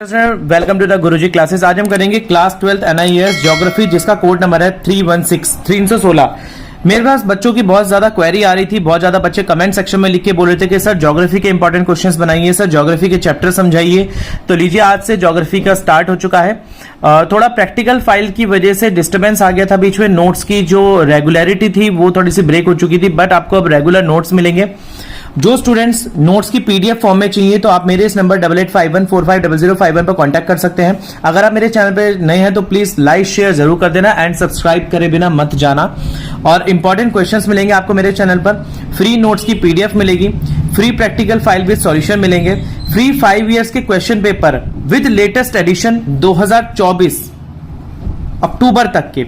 Welcome to the Guruji classes. आज हम करेंगे क्लास 12th NIES ज्योग्राफी, जिसका कोड नंबर है 316। मेरे पास बच्चों की बहुत ज्यादा क्वेरी आ रही थी। बहुत ज्यादा बच्चे कमेंट सेक्शन में लिख के बोल रहे थे कि सर ज्योग्राफी के इंपॉर्टेंट क्वेश्चंस बनाइए, सर ज्योग्राफी के चैप्टर समझाइए। तो लीजिए, आज से ज्योग्राफी का स्टार्ट हो चुका है। थोड़ा प्रैक्टिकल फाइल की वजह से डिस्टर्बेंस आ गया था बीच में। नोट्स की जो रेगुलरिटी थी वो थोड़ी सी ब्रेक हो चुकी थी, बट आपको अब रेगुलर नोट्स मिलेंगे। जो स्टूडेंट्स नोट्स की पीडीएफ फॉर्म में चाहिए तो आप मेरे इस नंबर 8851450051 पर कांटेक्ट कर सकते हैं। अगर आप मेरे चैनल पे नए हैं तो प्लीज लाइक शेयर जरूर कर देना एंड सब्सक्राइब करे बिना मत जाना। और इंपॉर्टेंट क्वेश्चंस मिलेंगे आपको मेरे चैनल पर। फ्री नोट्स की पीडीएफ मिलेगी, free practical file with solution मिलेंगे, फ्री 5 इयर्स के question paper with latest edition 2024 अक्टूबर तक के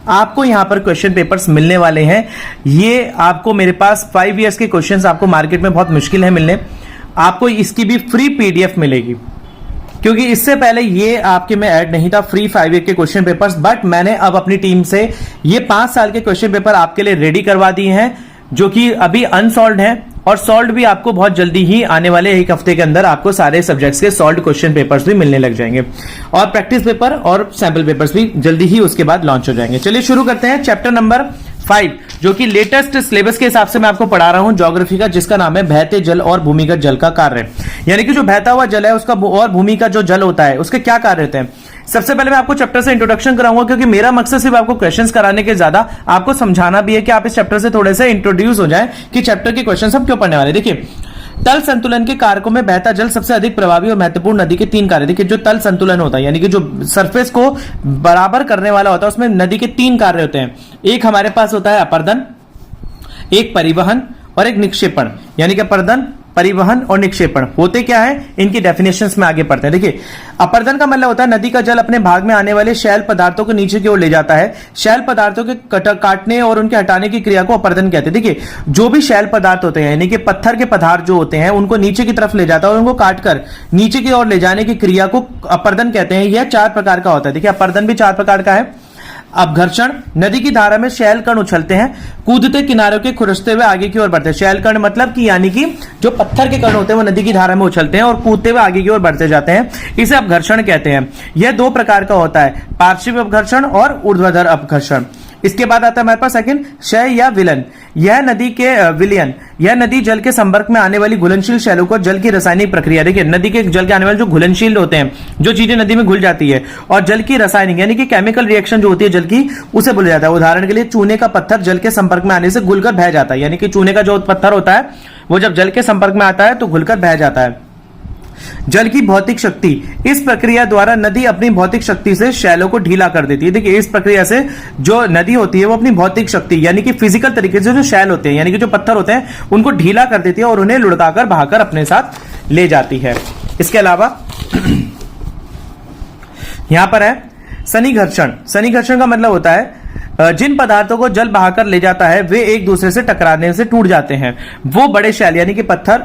आपको यहां पर क्वेश्चन पेपर्स मिलने वाले हैं। ये आपको मेरे पास 5 इयर्स के क्वेश्चंस आपको मार्केट में बहुत मुश्किल है मिलने। आपको इसकी भी फ्री पीडीएफ मिलेगी, क्योंकि इससे पहले ये आपके में ऐड नहीं था फ्री 5 ईयर के क्वेश्चन पेपर्स। बट मैंने अब अपनी टीम से ये 5 साल के क्वेश्चन पेपर आपके लिए रेडी करवा दिए हैं, जो कि अभी अनसॉल्व्ड हैं और सॉल्व भी आपको बहुत जल्दी ही आने वाले 1 हफ्ते के अंदर आपको सारे सब्जेक्ट्स के सॉल्व क्वेश्चन पेपर्स भी मिलने लग जाएंगे और प्रैक्टिस पेपर और सैंपल पेपर्स भी जल्दी ही उसके बाद लॉन्च हो जाएंगे। चलिए शुरू करते हैं चैप्टर नंबर 5, जो कि लेटेस्ट सिलेबस के हिसाब से मैं आपको पढ़ा रहा हूं ज्योग्राफी का, जिसका नाम है बहते जल और भूमिगत जल का कार्य। यानी कि जो बहता हुआ जल है उसका और भूमि का जो जल होता है उसके क्या कार्य होते हैं। सबसे पहले मैं आपको चैप्टर से इंट्रोडक्शन कराऊंगा, क्योंकि मेरा मकसद सिर्फ आपको क्वेश्चंस कराने के ज्यादा आपको समझाना भी है कि आप इस चैप्टर से थोड़े से इंट्रोड्यूस हो जाएं कि चैप्टर के क्वेश्चंस हम क्यों पढ़ने वाले। देखिए, तल संतुलन के कारकों में बहता जल सबसे अधिक प्रभावी और महत्वपूर्ण नदी के 3 कार्य। देखिए, जो तल संतुलन होता है यानी कि जो सरफेस को बराबर करने वाला होता है, उसमें नदी के 3 कार्य होते हैं। एक हमारे पास होता है अपर्दन, एक परिवहन और एक निक्षेपण। यानी कि अपर्दन, परिवहन और निक्षेपण होते क्या है, इनकी डेफिनेशंस में आगे पढ़ते हैं। देखिए, अपर्दन का मतलब होता है नदी का जल अपने भाग में आने वाले शैल पदार्थों को नीचे की ओर ले जाता है। शैल पदार्थों के काटने और उनके हटाने की क्रिया को अपर्दन कहते हैं। देखिए, जो भी शैल पदार्थ होते हैं यानी कि पत्थर के पदार्थ जो होते हैं उनको नीचे की तरफ ले जाता है और उनको काटकर नीचे की ओर ले जाने की क्रिया को अपर्दन कहते हैं। यह 4 प्रकार का होता है। देखिए, अपर्दन भी 4 प्रकार का है। अपघर्षण, नदी की धारा में शैल कण उछलते हैं, कूदते किनारों के खुरसते हुए आगे की ओर बढ़ते हैं। शैल कण मतलब कि यानी कि जो पत्थर के कण होते हैं वो नदी की धारा में उछलते हैं और कूदते हुए आगे की ओर बढ़ते जाते हैं। इसे अपघर्षण कहते हैं। यह 2 प्रकार का होता है, पार्श्व अपघर्षण और ऊर्ध्वाधर अपघर्षण। इसके बाद आता है हमारे पास सेकंड, क्षय या विलयन। यह नदी के विलयन, यह नदी जल के संपर्क में आने वाली घुलनशील शैलों को जल की रासायनिक प्रक्रिया। देखिए, नदी के जल के आने वाले जो घुलनशील होते हैं, जो चीजें नदी में घुल जाती है, और जल की रासायनिक यानी कि केमिकल रिएक्शन जो होती है जल की, उसे बोला जाता है। उदाहरण के लिए, चूने का पत्थर जल के संपर्क में आने से घुलकर बह जाता है। यानी कि चूने का जो पत्थर होता है वो जब जल के संपर्क में आता है तो घुलकर बह जाता है। जल की भौतिक शक्ति, इस प्रक्रिया द्वारा नदी अपनी भौतिक शक्ति से शैलों को ढीला कर देती है। देखिए, इस प्रक्रिया से जो नदी होती है वो अपनी भौतिक शक्ति यानी कि फिजिकल तरीके से जो शैल होते हैं यानी कि जो पत्थर होते हैं उनको ढीला कर देती है और उन्हें लुढ़काकर बहाकर अपने साथ ले जाती है। इसके अलावा यहां पर है सन्निघर्षण। सन्निघर्षण का मतलब होता है जिन पदार्थों को जल बहाकर ले जाता है वे एक दूसरे से टकराने से टूट जाते हैं। वो बड़े शैल यानी कि पत्थर,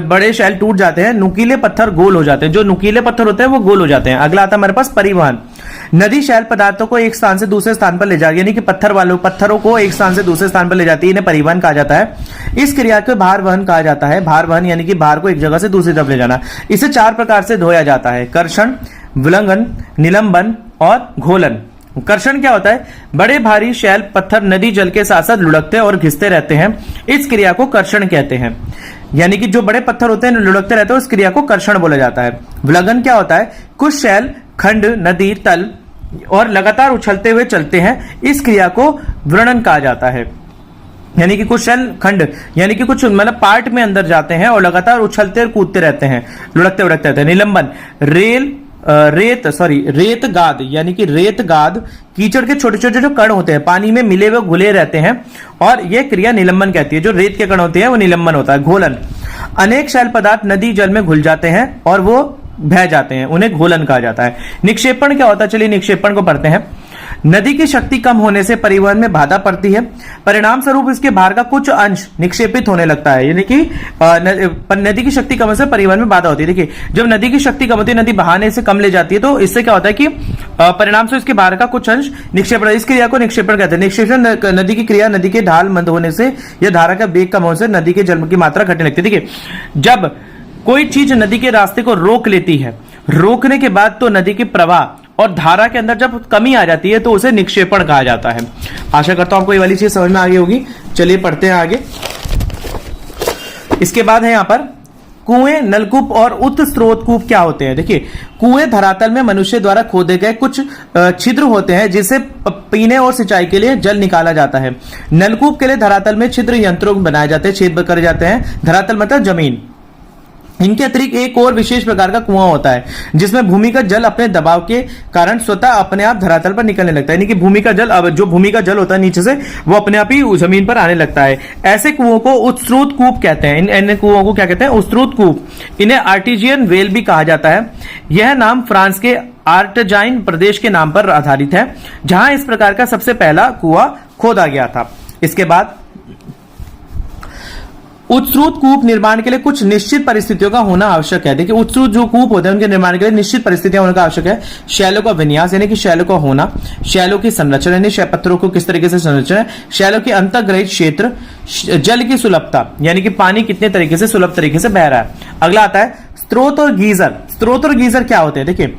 बड़े शैल टूट जाते हैं, नुकीले पत्थर गोल हो जाते हैं। जो नुकीले पत्थर होते हैं वो गोल हो जाते हैं। अगला आता है हमारे पास परिवहन। नदी शैल पदार्थों को एक स्थान से दूसरे स्थान पर ले जाती है, यानी कि पत्थरों को एक स्थान से दूसरे स्थान पर ले जाती है। इन्हें परिवहन कहा जाता है। इस क्रिया को भार वहन कहा जाता है। भार वहन यानी कि भार को एक जगह से दूसरी तरफ ले जाना। इसे 4 प्रकार से धोया जाता है, कर्षण, विलंघन, निलंबन और घोलन। कर्षण क्या होता है, बड़े भारी शैल पत्थर नदी जल के साथ साथ लुढ़कते और घिसते रहते हैं, इस क्रिया को कर्षण कहते हैं। यानी कि जो बड़े पत्थर होते हैं लुढ़कते रहते हैं उस क्रिया को कर्षण बोला जाता है। विलंघन क्या होता है, कुछ शैल खंड नदी तल और लगातार उछलते हुए चलते हैं, इस क्रिया को व्रणन कहा जाता है। यानी कि कुछ शैल खंड यानी कि कुछ मतलब पार्ट में अंदर जाते हैं और लगातार उछलते और कूदते रहते हैं, लुढ़कते उड़कते रहते हैं। निलंबन, रेत गाद यानी कि रेत गाद कीचड़ के छोटे छोटे जो कण होते हैं पानी में मिले हुए घुले रहते हैं और यह क्रिया निलंबन कहती है। जो रेत के कण होते हैं वो निलंबन होता है। घोलन, अनेक शैल पदार्थ नदी जल में घुल जाते हैं और वो बह जाते हैं, उन्हें घोलन कहा जाता है। निक्षेपण क्या होता है, चलिए निक्षेपण को पढ़ते हैं। नदी की शक्ति कम होने से परिवहन में बाधा पड़ती है, परिणाम स्वरूप इसके भार का कुछ अंश निक्षेपित होने लगता है। यानी कि नदी की शक्ति कम होने से परिवहन में बाधा होती है। देखिए, जब नदी की शक्ति कम होती है, नदी बहाने से कम ले जाती है, तो इससे क्या होता है कि परिणाम से इसके भार का कुछ अंश निक्षेपण, इस क्रिया को निक्षेपण कहते हैं। निक्षेपण नदी की क्रिया नदी के ढाल मंद होने से या धारा का वेग कम होने से नदी के जल की मात्रा घटने लगती है। देखिए, जब कोई चीज नदी के रास्ते को रोक लेती है रोकने के बाद तो नदी के प्रवाह और धारा के अंदर जब कमी आ जाती है तो उसे निक्षेपण कहा जाता है। आशा करता हूं आपको ये वाली चीज समझ में आ गई होगी। चलिए पढ़ते हैं आगे। इसके बाद है यहां पर कुएं, नलकूप और उत्स्रोतकूप क्या होते हैं। देखिए, कुएं धरातल में मनुष्य द्वारा खोदे गए कुछ छिद्र होते हैं जिससे पीने और सिंचाई के लिए जल निकाला जाता है। नलकूप के लिए धरातल में छिद्र यंत्रों बनाए जाते हैं, छेद करे जाते हैं। धरातल मतलब जमीन। इनके अतिरिक्त एक और विशेष प्रकार का कुआं होता है जिसमें भूमिगत जल अपने दबाव के कारण स्वतः अपने आप धरातल पर निकलने लगता है। यानी कि भूमि का जल, अब जो भूमि का जल होता है नीचे से, वो अपने आप ही जमीन पर आने लगता है। ऐसे कुओं को उत्स्रोत कूप कहते हैं। इन कुओं को क्या कहते हैं? उत्स्रोत कूप। इन्हें आर्टिजियन वेल भी कहा जाता है। यह नाम फ्रांस के आर्टजाइन प्रदेश के नाम पर आधारित है जहां इस प्रकार का सबसे पहला कुआं खोदा गया था। इसके बाद उत्स्रोत कूप निर्माण के लिए कुछ निश्चित परिस्थितियों का होना आवश्यक है। देखिए, उत्स्रोत जो कूप होते हैं उनके निर्माण के लिए निश्चित परिस्थितियां होने का आवश्यक है। शैलों का विन्यास यानी कि शैलों का होना, शैलों की संरचना यानी पत्थरों को किस तरीके से संरचना है, शैलों के अंतर्ग्रहित क्षेत्र, जल की सुलभता यानी कि पानी कितने तरीके से सुलभ तरीके से बह रहा है। अगला आता है स्रोत और गीजर। स्रोत और गीजर क्या होते हैं? देखिए,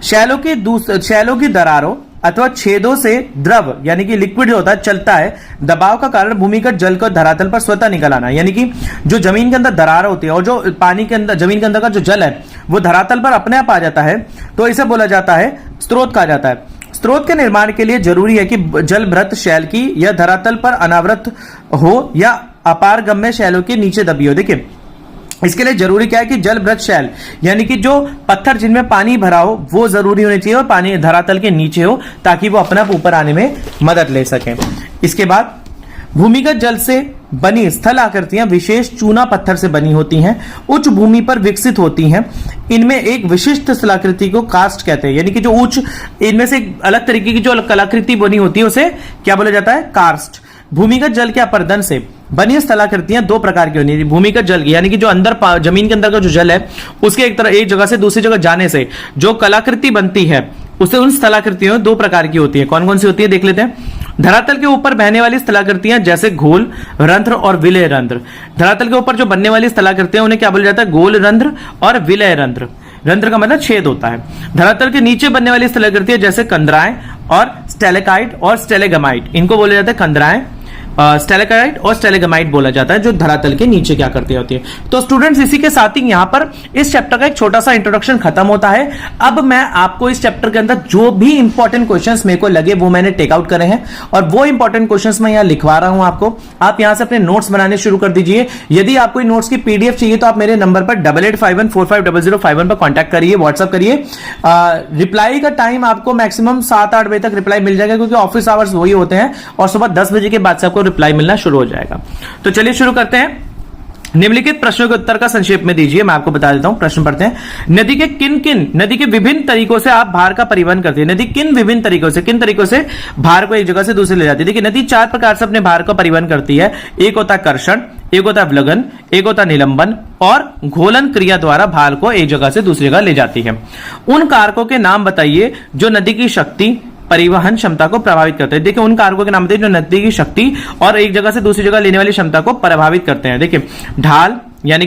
शैलों की दरारों अथवा छेदों से द्रव यानी कि लिक्विड जो होता है चलता है, दबाव का कारण भूमिगत जल को धरातल पर स्वतः निकल आना। यानी कि जो जमीन के अंदर दरार होती है और जो पानी के अंदर, जमीन के अंदर का जो जल है वो धरातल पर अपने आप आ जाता है, तो इसे बोला जाता है स्रोत कहा जाता है। स्रोत के निर्माण के लिए जरूरी है कि जलभृत शैल की या धरातल पर अनावृत हो या अपारगम्य शैलों के नीचे दबी हो। देखिए, इसके लिए जरूरी क्या है कि जलभृत शैल यानी कि जो पत्थर जिनमें पानी भरा हो वो जरूरी होने चाहिए और पानी धरातल के नीचे हो ताकि वो अपना ऊपर आने में मदद ले सके। इसके बाद भूमिगत जल से बनी स्थल आकृतियां विशेष चूना पत्थर से बनी होती हैं, उच्च भूमि पर विकसित होती हैं। इनमें एक विशिष्ट स्थलाकृति को कास्ट कहते हैं। यानी कि जो उच्च, इनमें से अलग तरीके की जो कलाकृति बनी होती है उसे क्या बोला जाता है? कास्ट। भूमिगत जल के अपर्दन से बनी स्थलाकृतियां दो प्रकार की होती है। भूमिगत जल की यानी कि जो अंदर जमीन के अंदर का जो जल है उसके एक जगह से दूसरी जगह जाने से जो कलाकृति बनती है उसे, उन स्थलाकृतियों दो प्रकार की होती है। कौन कौन सी होती है देख लेते हैं। धरातल के ऊपर बहने वाली स्थलाकृतियां जैसे घोल रंध्र और विलय रंध्र। धरातल के ऊपर जो बनने वाली स्थलाकृतियां उन्हें क्या बोला जाता है? गोल रंध्र और विलय रंध्र। रंध्र का मतलब छेद होता है। धरातल के नीचे बनने वाली स्थलाकृतियां जैसे कंदराएं और स्टेलेकाइट और स्टेलेगमाइट, इनको बोला जाता है कंदराएं, स्टेलेकाइट और स्टेलेगमाइट बोला जाता है, जो धरातल के नीचे क्या करती होती है। तो स्टूडेंट्स, इसी के साथ ही यहां पर इस चैप्टर का एक छोटा सा इंट्रोडक्शन खत्म होता है। अब मैं आपको इस चैप्टर के अंदर जो भी इंपॉर्टेंट क्वेश्चंस मेरे को लगे वो मैंने टेक आउट करे हैं और वो इंपॉर्टेंट क्वेश्चंस मैं यहां लिखवा रहा हूं आपको। आप यहां से अपने नोट्स बनाने शुरू कर दीजिए। यदि आपको नोट्स की पीडीएफ चाहिए तो आप मेरे नंबर पर 8851450051 पर कॉन्टैक्ट करिए, व्हाट्सअप करिए। रिप्लाई का टाइम आपको मैक्सिमम 7-8 बजे तक रिप्लाई मिल जाएगा क्योंकि ऑफिस आवर्स वही होते हैं और सुबह 10 बजे के बाद से आपको रिप्लाई मिलना शुरू हो जाएगा। तो चलिए शुरू करते हैं। निम्नलिखित प्रश्नों के उत्तर का संक्षेप में दीजिए। मैं आपको बता देता हूं, प्रश्न पढ़ते हैं। नदी के विभिन्न तरीकों से आप भार का परिवहन करती है। नदी किन विभिन्न तरीकों से भार को एक जगह से दूसरे ले जाती है। देखिए, नदी 4 प्रकार से अपने भार का परिवहन करती है। एक होता है कर्षण, एक होता है विलगन, एक होता है निलंबन और घोलन क्रिया द्वारा भार को एक जगह से दूसरी जगह ले जाती है। उन कारकों के नाम बताइए जो नदी की शक्ति परिवहन क्षमता को प्रभावित करते हैं। देखिए, उन कारकों के नाम बताइए जो नदी की शक्ति और एक जगह से दूसरी जगह लेने वाली क्षमता को प्रभावित करते हैं। देखिए, ढाल यानी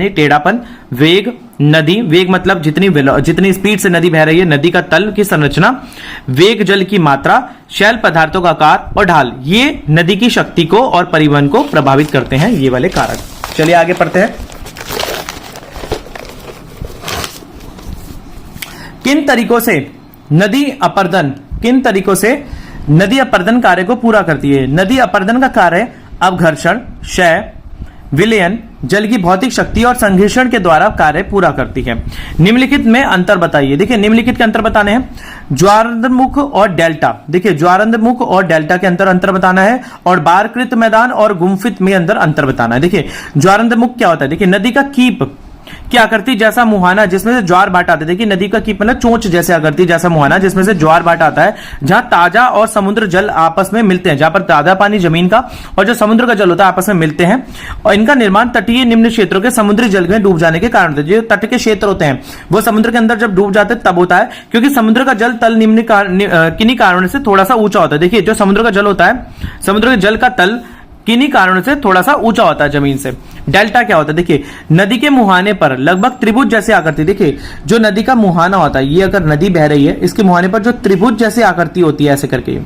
टेढ़ापन, वेग, नदी, वेग मतलब जितनी स्पीड से नदी बह रही है, नदी का तल की संरचना, वेग जल की मात्रा, शैल पदार्थों का आकार और ढाल, ये नदी की शक्ति को और परिवहन को प्रभावित करते हैं, ये वाले कारक। चलिए आगे पढ़ते हैं। किन तरीकों से नदी अपर्दन कार्य को पूरा करती है। नदी अपर्दन का कार्य अपघर्षण, क्षय, विलयन, जल की भौतिक शक्ति और संघर्षण के द्वारा कार्य पूरा करती है। निम्नलिखित में अंतर बताइए। देखिए, निम्नलिखित के अंतर बताने हैं। ज्वारंतमुख और डेल्टा। देखिए, ज्वारंतमुख और डेल्टा के अंतर बताना है और बारकृत मैदान और गुम्फित में अंतर बताना है। देखिए, ज्वारंतमुख क्या होता है? देखिए, नदी का कीप क्या आकृति जैसा मुहाना जिसमें से ज्वार भाट आता है। देखिए, नदी का कीप मतलब चोंच जैसे आकृति जैसा मुहाना जिसमें से ज्वार भाट आता है, जहां ताजा और समुद्र जल आपस में मिलते हैं, जहां पर ताजा पानी जमीन का और जो समुद्र का जल होता है आपस में मिलते हैं। और इनका निर्माण तटीय निम्न क्षेत्रों के समुद्री जल में डूब जाने के कारण होता है। जो तट के क्षेत्र होते हैं वो समुद्र के अंदर जब डूब जाते हैं तब होता है, क्योंकि समुद्र का जल तल निम्न किन्हीं कारणों से थोड़ा सा ऊंचा होता है। देखिए, जो समुद्र का जल होता है, समुद्र के जल का तल किन्हीं कारणों से थोड़ा सा ऊंचा होता है जमीन से। डेल्टा क्या होता है, देखिए नदी के मुहाने पर लगभग त्रिभुज जैसी आकृति, देखिए जो नदी का मुहाना होता है, ये अगर नदी बह रही है इसके मुहाने पर जो त्रिभुज जैसी आकृति होती है ऐसे करके,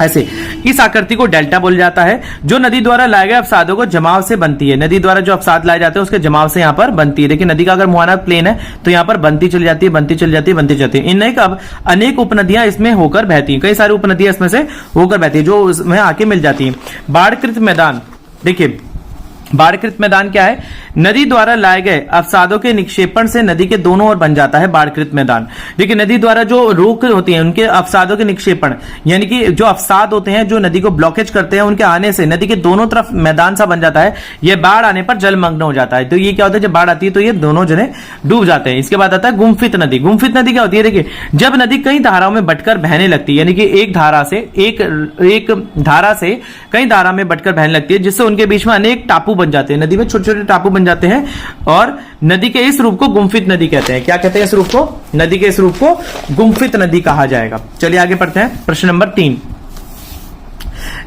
ऐसे, इस आकृति को डेल्टा बोला जाता है, जो नदी द्वारा लाए गए अवसादों को जमाव से बनती है। नदी द्वारा जो अवसाद लाए जाते हैं उसके जमाव से यहां पर बनती है। देखिए नदी का अगर मुहाना प्लेन है तो यहां पर बनती चली जाती है, बनती चली जाती है, बनती जाती है। इनमें अब अनेक उपनदियां इसमें होकर बहती हैं, कई सारी उपनदियां इसमें से होकर बहती है जो इसमें आके मिल जाती हैं। बाढ़कृत मैदान, देखिए बाढ़कृत मैदान क्या है, नदी द्वारा लाए गए अवसादों के निक्षेपण से नदी के दोनों ओर बन जाता है बाढ़कृत मैदान। देखिए नदी द्वारा जो रोक होती है उनके अवसादों के निक्षेपण, यानी कि जो अवसाद होते हैं जो नदी को ब्लॉकेज करते हैं, उनके आने से नदी के दोनों तरफ मैदान सा बन जाता है। यह बाढ़ आने पर जलमग्न हो जाता है। तो ये क्या होता है, जब बाढ़ आती है तो ये दोनों जने डूब जाते हैं। इसके बाद आता है गुम्फित नदी। गुम्फित नदी क्या होती है, देखिए जब नदी कई धाराओं में बटकर बहने लगती है, यानी कि एक धारा से कई धारा में बटकर बहने लगती है, जिससे उनके बीच में अनेक टापू बन जाते हैं। नदी में छोटे छोटे टापू बन जाते हैं और नदी के इस रूप को गुम्फित नदी कहते हैं। क्या कहते हैं इस रूप को, नदी के इस रूप को गुम्फित नदी कहा जाएगा। चलिए आगे पढ़ते हैं, प्रश्न नंबर 3।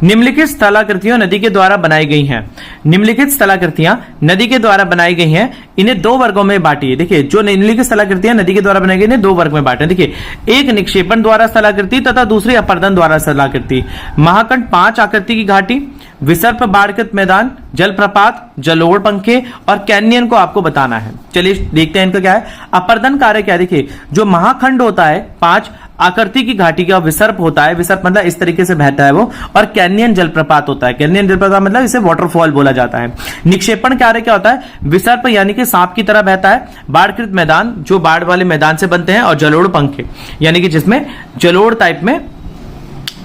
निम्नलिखित स्थलाकृतियां नदी के द्वारा बनाई गई हैं। निम्नलिखित स्थलाकृतियां नदी के द्वारा बनाई गई हैं, इन्हें दो वर्गों में बांटिए। देखिए जो निम्नलिखित स्थलाकृतियां नदी के द्वारा बनाई गई इन्हें दो वर्ग में बांटे। देखिए एक निक्षेपण द्वारा स्थलाकृति तथा दूसरी अपर्दन द्वारा स्थलाकृति। महाखंड 5 आकृति की घाटी, विसर्प बाढ़कृत मैदान, जलप्रपात, जलोढ़ पंखे और कैनियन को आपको बताना है। चलिए देखते हैं इनका क्या है। अपर्दन कार्य क्या है, देखिए जो महाखंड होता है 5 आकृति की घाटी का विसर्प होता है, विसर्प मतलब इस तरीके से बहता है वो, और कैनियन जलप्रपात होता है। कैनियन जलप्रपात मतलब इसे वाटरफॉल बोला जाता है। निक्षेपण कार्य क्या होता है, विसर्प यानी कि सांप की तरह बहता है, बाढ़कृत मैदान जो बाढ़ वाले मैदान से बनते हैं, और जलोढ़ पंखे यानी कि जिसमें जलोढ़ टाइप में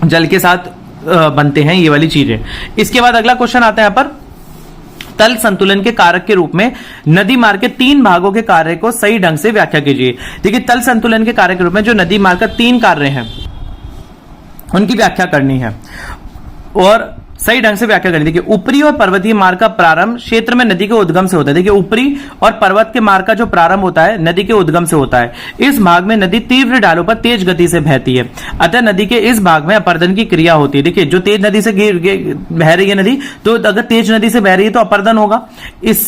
जल के साथ बनते हैं ये वाली चीजें। इसके बाद अगला क्वेश्चन आता है यहां पर, तल संतुलन के कारक के रूप में नदी मार्ग के 3 भागों के कार्य को सही ढंग से व्याख्या कीजिए। देखिए तल संतुलन के कारक के रूप में जो नदी मार्ग का 3 कार्य हैं उनकी व्याख्या करनी है और सही ढंग से व्याख्या करनी। देखिए ऊपरी और पर्वतीय मार्ग का प्रारंभ क्षेत्र में नदी के उद्गम से होता है। देखिए ऊपरी और पर्वत के मार्ग का जो प्रारंभ होता है नदी के उद्गम से होता है। इस भाग में नदी तीव्र ढालों पर तेज गति से बहती है, अतः नदी के इस भाग में अपर्दन की क्रिया होती है। देखिए जो तेज नदी से बह रही है नदी, तो अगर तेज नदी से बह रही है तो अपर्दन होगा, इस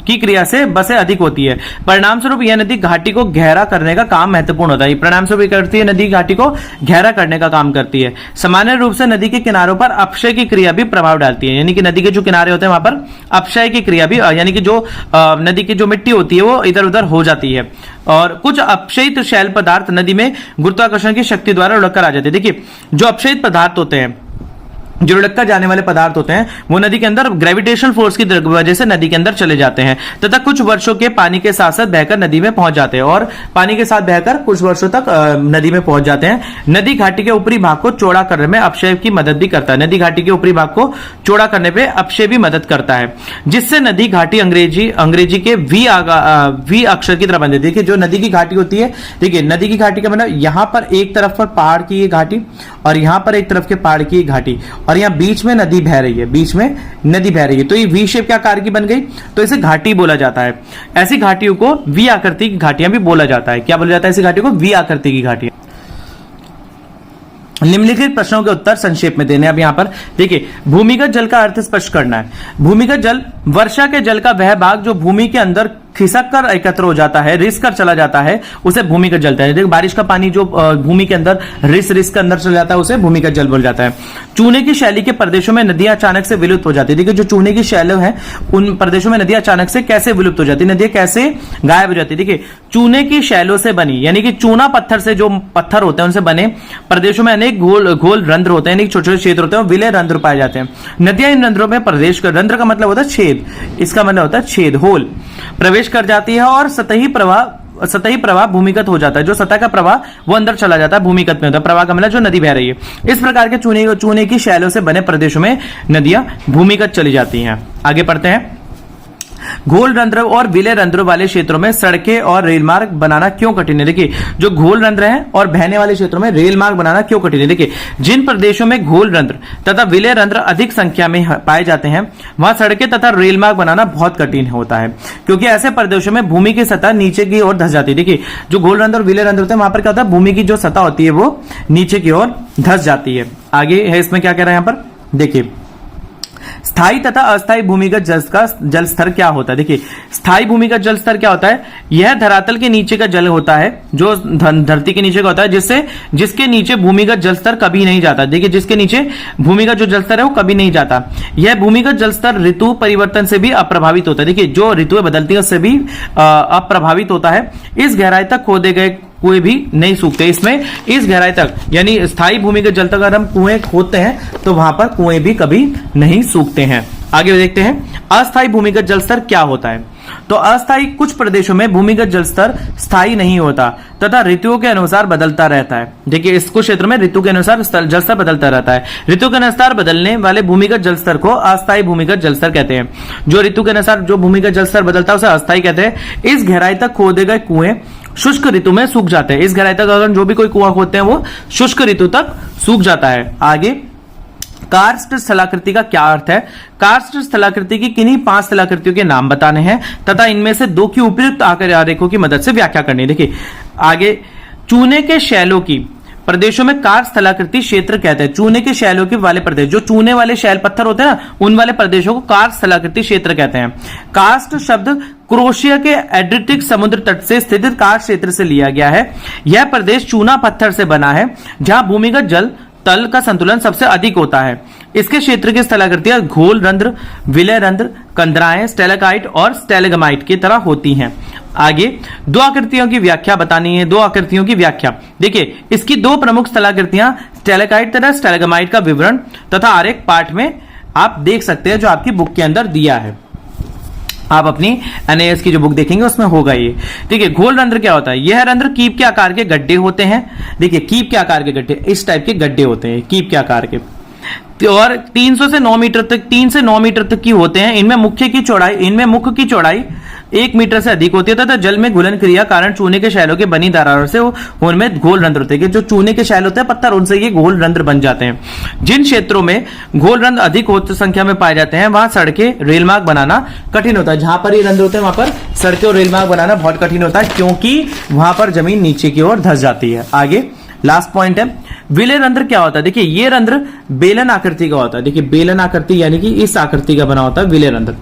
की क्रिया से बसें अधिक होती है। परिणाम स्वरूप यह नदी घाटी को गहरा करने का काम महत्वपूर्ण होता है। परिणाम स्वरूप करती है नदी घाटी को गहरा करने का काम करती है। सामान्य रूप से नदी के किनारों पर अपक्षय की क्रिया भी प्रभाव डालती है, यानी कि नदी के जो किनारे होते हैं वहां पर अपक्षय की क्रिया भी, यानी कि जो नदी की जो मिट्टी होती है वो इधर उधर हो जाती है, और कुछ अपक्षयित शैल पदार्थ नदी में गुरुत्वाकर्षण की शक्ति द्वारा लुढ़ककर आ जाते हैं। देखिए जो अपक्षयित पदार्थ होते हैं, जो लुढ़ककर जाने वाले पदार्थ होते हैं, वो नदी के अंदर ग्रेविटेशनल फोर्स की वजह से नदी के अंदर चले जाते हैं तथा कुछ वर्षों के पानी के साथ साथ बहकर नदी में पहुंच जाते हैं, और पानी के साथ बहकर कुछ वर्षों तक नदी में पहुंच जाते हैं। नदी घाटी के ऊपरी भाग को चौड़ा करने में अपक्षय की मदद भी करता है। नदी घाटी के ऊपरी भाग को चौड़ा करने पे अपक्षय भी मदद करता है, जिससे नदी घाटी अंग्रेजी के वी अक्षर की तरह बनती है। देखिए जो नदी की घाटी होती है, देखिए नदी की घाटी का मतलब यहां पर एक तरफ पर पहाड़ की घाटी और यहां पर एक तरफ के पहाड़ की घाटी, और यहाँ बीच में नदी बह रही है, बीच में नदी बह रही है, तो ये वी शेप क्या आकार की बन गई, तो इसे घाटी बोला जाता है। ऐसी घाटियों को वी आकृति की घाटियां भी बोला जाता है। क्या बोला जाता है ऐसी घाटियों को, वी आकृति की घाटियां। निम्नलिखित प्रश्नों के उत्तर संक्षेप में देने। अब यहां पर देखिए भूमिगत जल का अर्थ स्पष्ट करना है। भूमिगत जल वर्षा के जल का वह भाग जो भूमि के अंदर खिसक कर एकत्र हो जाता है, रिस कर चला जाता है, उसे भूमिगत जल कहते हैं। देखिए बारिश का पानी जो भूमि के अंदर रिस कर अंदर चला जाता है उसे भूमिगत जल बोला जाता है। चूने की शैली के प्रदेशों में नदियां अचानक से विलुप्त हो जाती है। देखिए जो चूने की शैली है उन प्रदेशों में नदियां अचानक से कैसे विलुप्त हो जाती है, नदियां कैसे गायब हो जाती है। देखिए चूने की शैलों से बनी, यानी कि चूना पत्थर से जो पत्थर होते हैं उनसे बने प्रदेशों में अनेक गोल रंध्र होते हैं, यानी छोटे छोटे क्षेत्र होते हैं, विलय रंध्र पाए जाते हैं। नदियां इन रंध्रों में प्रवेश कर, रंध्र का मतलब होता है छेद, इसका मतलब होता है छेद, होल, प्रवेश कर जाती है और सतही प्रवाह भूमिगत हो जाता है। जो सतह का प्रवाह वो अंदर चला जाता है, भूमिगत में होता है। प्रवाह का मतलब जो नदी बह रही है। इस प्रकार के चूने की शैलों से बने प्रदेशों में नदियां भूमिगत चली जाती हैं। आगे पढ़ते हैं। घोल रंध्र और विलय रंध्रों वाले क्षेत्रों में सड़कें और रेल मार्ग बनाना क्यों कठिन है। देखिए जो घोल रंध्र हैं और बहने वाले क्षेत्रों में रेल मार्ग बनाना क्यों कठिन है। देखिए जिन प्रदेशों में घोल रंध्र तथा विलय रंध्र अधिक संख्या में पाए जाते हैं वहां सड़कें तथा रेल मार्ग बनाना बहुत कठिन होता है, क्योंकि ऐसे प्रदेशों में भूमि की सतह नीचे की ओर धस जाती है। देखिए जो घोल रंध्र और विलय रंध्र होते हैं वहां पर क्या होता है, भूमि की जो सतह होती है वो नीचे की ओर धस जाती है। आगे है इसमें क्या कह रहे हैं यहाँ पर, देखिए स्थायी तथा अस्थायी भूमिगत जल स्तर क्या होता है। देखिए स्थायी भूमिगत जल स्तर क्या होता है, यह धरातल के नीचे का जल होता है, जो धरती के नीचे का होता है, जिसके नीचे भूमिगत जल स्तर कभी नहीं जाता। देखिए जिसके नीचे भूमिगत जो जल स्तर है वो कभी नहीं जाता। यह भूमिगत जल स्तर ऋतु परिवर्तन से भी अप्रभावित होता है। देखिए जो ऋतुएं बदलती है उससे भी अप्रभावित होता है। इस गहराई तक खोदे गए कुएं भी नहीं सूखते। इसमें इस गहराई तक यानी स्थायी भूमिगत जल तक अगर हम कुएं खोदते हैं तो वहां पर कुएं भी कभी नहीं सूखते हैं। आगे देखते हैं अस्थायी भूमिगत जल स्तर क्या होता है। तो अस्थायी कुछ प्रदेशों में भूमिगत जल स्तर स्थायी नहीं होता तथा ऋतुओं के अनुसार बदलता रहता है। देखिए इस कुछ क्षेत्र में ऋतु के अनुसार जल स्तर बदलता रहता है। ऋतु के अनुसार बदलने वाले भूमिगत जल स्तर को अस्थायी भूमिगत जल स्तर कहते हैं। जो ऋतु के अनुसार जो भूमिगत जल स्तर बदलता है उसे अस्थायी कहते हैं। इस गहराई तक खोदे गए कुएं शुष्क ऋतु में सूख जाते हैं। इस गहराई तक अगर जो भी कोई कुआं खोदते हैं वो शुष्क ऋतु तक सूख जाता है। आगे कार्स्ट स्थलाकृति का क्या अर्थ है। कार्स्ट स्थलाकृति की किन्हीं 5 स्थलाकृतियों के नाम बताने हैं तथा इनमें से 2 की उपयुक्त आकार आरेखों की मदद से व्याख्या करनी है। देखिए आगे चूने के शैलों की प्रदेशों में कार्स्ट स्थलाकृति क्षेत्र कहते हैं। चूने के शैलों के वाले प्रदेश, जो चूने वाले शैल पत्थर होते हैं ना, उन वाले प्रदेशों को कार्स्ट स्थलाकृति क्षेत्र कहते हैं। कार्स्ट शब्द क्रोएशिया के एड्रियाटिक समुद्र तट से स्थित कार्स्ट क्षेत्र से लिया गया है। यह प्रदेश चूना पत्थर से बना है जहां भूमिगत जल तल का संतुलन सबसे अधिक होता है। इसके क्षेत्र की स्थलाकृतियां घोल रंध्र, विलय रंध्र, कंदराएं, स्टेलाकाइट और स्टेलेगमाइट की तरह होती हैं। आगे 2 आकृतियों की व्याख्या बतानी है। 2 आकृतियों की व्याख्या देखिए इसकी 2 प्रमुख स्थलाकृतियां स्टेलाकाइट तथा स्टेलेगमाइट का विवरण तथा आरेख पाठ में आप देख सकते हैं जो आपकी बुक के अंदर दिया है। आप अपनी एनएएस की जो बुक देखेंगे उसमें होगा ये। देखिए घोल रंध्र क्या होता है। यह रंध्र कीप के आकार के गड्ढे होते हैं। देखिए कीप के आकार के गड्ढे, इस टाइप के गड्ढे होते हैं कीप के आकार के, और 300 से 9 मीटर तक 3 से 9 मीटर तक की होते हैं। इनमें मुख की चौड़ाई 1 मीटर से अधिक होती है तथा जल में घुलन क्रिया कारण चूने के शैलों के बनी दरारों से उनमें घोल रंध्र होते हैं। जो चूने के शैल होते हैं पत्थर, उनसे ये घोल रंध्र बन जाते हैं। जिन क्षेत्रों में घोल रंध्र अधिक संख्या में पाए जाते हैं वहां सड़कें रेल मार्ग बनाना कठिन होता है। जहां पर ये रंध्र होते हैं वहां पर सड़कें और रेल मार्ग बनाना बहुत कठिन होता है, क्योंकि वहां पर जमीन नीचे की ओर धंस जाती है। आगे लास्ट पॉइंट है विलय रंध्र क्या होता है। देखिए ये रंध्र बेलन आकृति का होता है। देखिए बेलन आकृति यानी कि इस आकृति का बना होता है विलय रंध्र।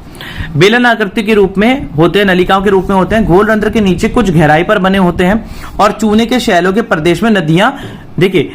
बेलन आकृति के रूप में होते हैं, नलिकाओं के रूप में होते हैं। घोल रंध्र के नीचे कुछ गहराई पर बने होते हैं और चूने के शैलों के प्रदेश में नदियां, देखिए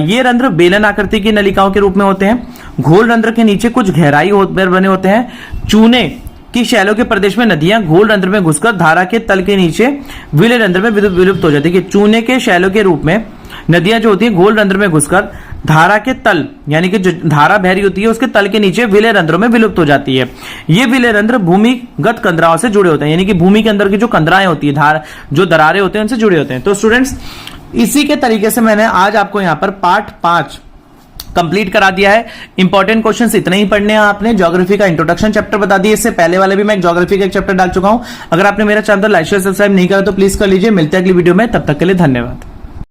ये रंध्र बेलन आकृति की नलिकाओं के रूप में होते हैं। घोल रंध्र के नीचे कुछ गहराई पर बने होते हैं। चूने की शैलों के प्रदेश में नदियां घोल रंध्र में घुसकर धारा के तल के नीचे विलय रंध्र में विलुप्त हो जाती है। चूने के शैलों के रूप में नदियां जो होती है घोल रंध्र में घुसकर धारा के तल यानी कि जो धारा बह रही होती है उसके तल के नीचे विलय रंध्रों में विलुप्त हो जाती है। ये विलय रंध्र भूमिगत कंदराओं से जुड़े होते हैं, यानी कि भूमि के अंदर की जो कंदराएं होती है, जो दरारें होते हैं उनसे जुड़े होते हैं। तो स्टूडेंट्स इसी के तरीके से मैंने आज आपको यहाँ पर पार्ट 5 कंप्लीट करा दिया है। इंपॉर्टेंट क्वेश्चंस इतने ही पढ़ने हैं आपने। ज्योग्राफी का इंट्रोडक्शन चैप्टर बता दिया। इससे पहले वाले भी मैं ज्योग्राफी का एक चैप्टर डाल चुका हूं। अगर आपने मेरा चैनल लाइक शेयर सब्सक्राइब नहीं करा तो प्लीज कर लीजिए। मिलते हैं अगली वीडियो में, तब तक के लिए धन्यवाद।